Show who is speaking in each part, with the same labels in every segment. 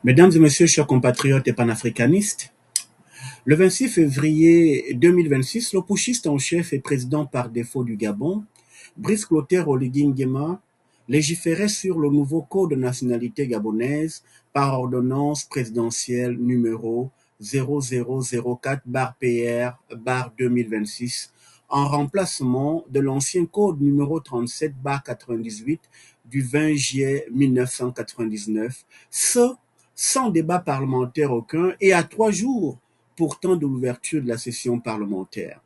Speaker 1: Mesdames et messieurs, chers compatriotes et panafricanistes, le 26 février 2026, le putschiste en chef et président par défaut du Gabon, Brice Clotaire Oligui Nguema, légiférait sur le nouveau code de nationalité gabonaise par ordonnance présidentielle numéro 0004-PR-2026 en remplacement de l'ancien code numéro 37-98 du 20 juillet 1999, ce sans débat parlementaire aucun et à 3 jours pourtant de l'ouverture de la session parlementaire.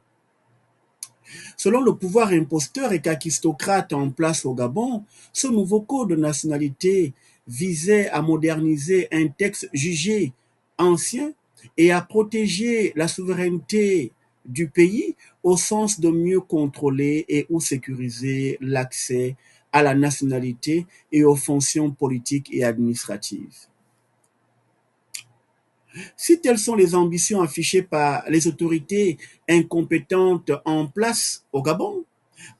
Speaker 1: Selon le pouvoir imposteur et kakistocrate en place au Gabon, ce nouveau code de nationalité visait à moderniser un texte jugé ancien et à protéger la souveraineté du pays au sens de mieux contrôler et ou sécuriser l'accès à la nationalité et aux fonctions politiques et administratives. Si telles sont les ambitions affichées par les autorités incompétentes en place au Gabon,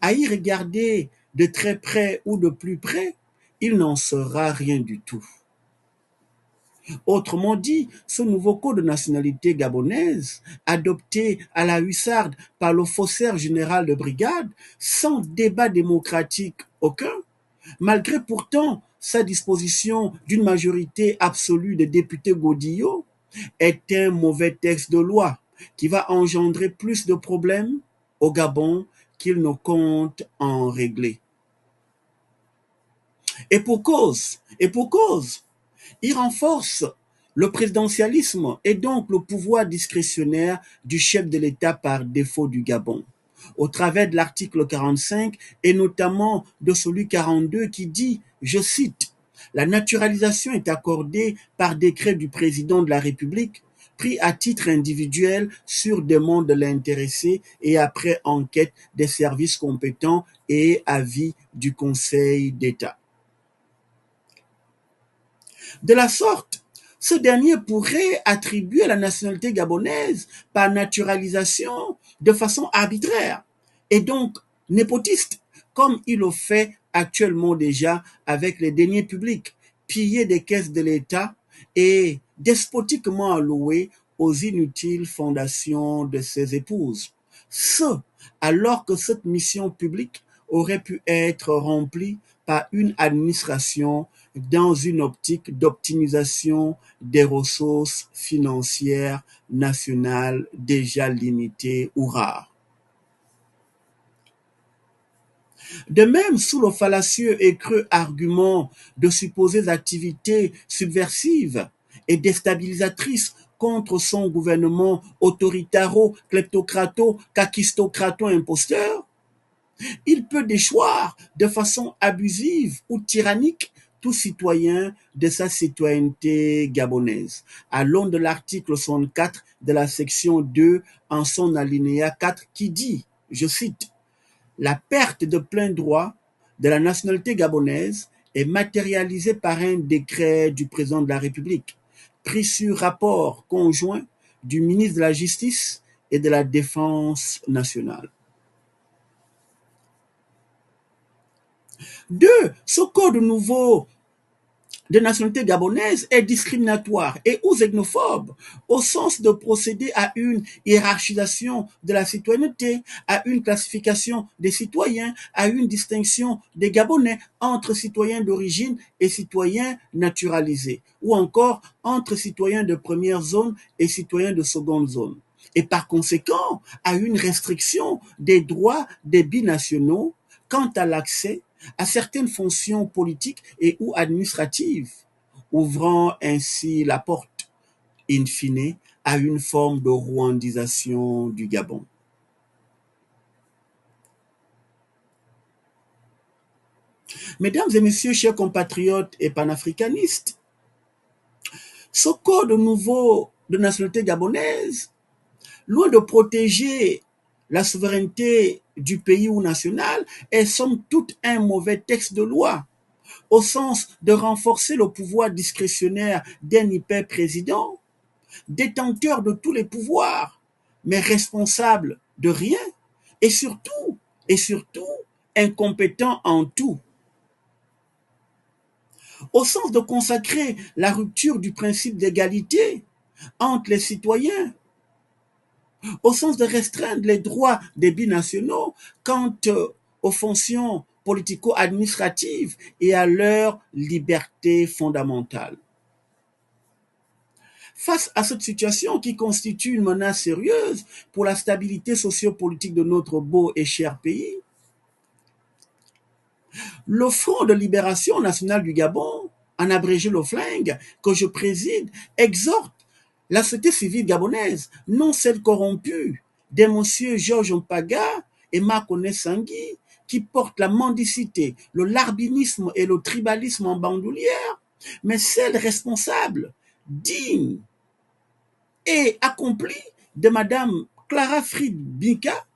Speaker 1: à y regarder de très près ou de plus près, il n'en sera rien du tout. Autrement dit, ce nouveau code de nationalité gabonaise, adopté à la hussarde par le faussaire général de brigade, sans débat démocratique aucun, malgré pourtant sa disposition d'une majorité absolue de députés godillots, est un mauvais texte de loi qui va engendrer plus de problèmes au Gabon qu'il ne compte en régler. Et pour cause, il renforce le présidentialisme et donc le pouvoir discrétionnaire du chef de l'État par défaut du Gabon, au travers de l'article 45 et notamment de celui 42 qui dit, je cite, « La naturalisation est accordée par décret du président de la République pris à titre individuel sur demande de l'intéressé et après enquête des services compétents et avis du Conseil d'État. » De la sorte, ce dernier pourrait attribuer la nationalité gabonaise par naturalisation de façon arbitraire et donc népotiste, comme il le fait actuellement déjà avec les deniers publics pillés des caisses de l'État et despotiquement alloués aux inutiles fondations de ses épouses. Ce, alors que cette mission publique aurait pu être remplie par une administration dans une optique d'optimisation des ressources financières nationales déjà limitées ou rares. De même, sous le fallacieux et creux argument de supposées activités subversives et déstabilisatrices contre son gouvernement autoritaro-kleptocrato-kakistocrato-imposteur, il peut déchoir de façon abusive ou tyrannique tout citoyen de sa citoyenneté gabonaise, à l'aune de l'article 64 de la section 2 en son alinéa 4 qui dit, je cite, « La perte de plein droit de la nationalité gabonaise est matérialisée par un décret du président de la République, pris sur rapport conjoint du ministre de la Justice et de la Défense nationale. » Deux, ce code nouveau de nationalité gabonaise est discriminatoire et ou xénophobe au sens de procéder à une hiérarchisation de la citoyenneté, à une classification des citoyens, à une distinction des Gabonais entre citoyens d'origine et citoyens naturalisés, ou encore entre citoyens de première zone et citoyens de seconde zone. Et par conséquent, à une restriction des droits des binationaux quant à l'accès à certaines fonctions politiques et ou administratives, ouvrant ainsi la porte, in fine, à une forme de rwandisation du Gabon. Mesdames et messieurs, chers compatriotes et panafricanistes, ce code nouveau de nationalité gabonaise, loin de protéger la souveraineté du pays ou national, est somme toute un mauvais texte de loi, au sens de renforcer le pouvoir discrétionnaire d'un hyper-président, détenteur de tous les pouvoirs, mais responsable de rien, et surtout, incompétent en tout. au sens de consacrer la rupture du principe d'égalité entre les citoyens, au sens de restreindre les droits des binationaux quant aux fonctions politico-administratives et à leur liberté fondamentale. Face à cette situation qui constitue une menace sérieuse pour la stabilité sociopolitique de notre beau et cher pays, le Front de libération nationale du Gabon, en abrégé le FLING, que je préside, exhorte la société civile gabonaise, non celle corrompue des messieurs Georges Mpaga et Makone Sangui, qui portent la mendicité, le larbinisme et le tribalisme en bandoulière, mais celle responsable, digne et accomplie de Madame Clara Fried-Binka,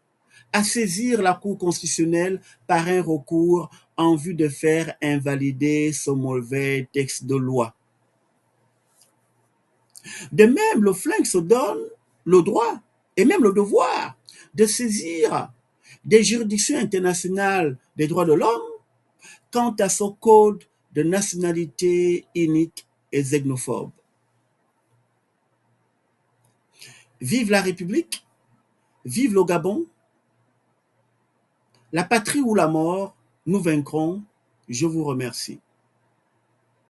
Speaker 1: à saisir la Cour constitutionnelle par un recours en vue de faire invalider ce mauvais texte de loi. De même, le FLING se donne le droit et même le devoir de saisir des juridictions internationales des droits de l'homme quant à ce code de nationalité inique et xénophobe. Vive la République, vive le Gabon, la patrie ou la mort, nous vaincrons. Je vous remercie.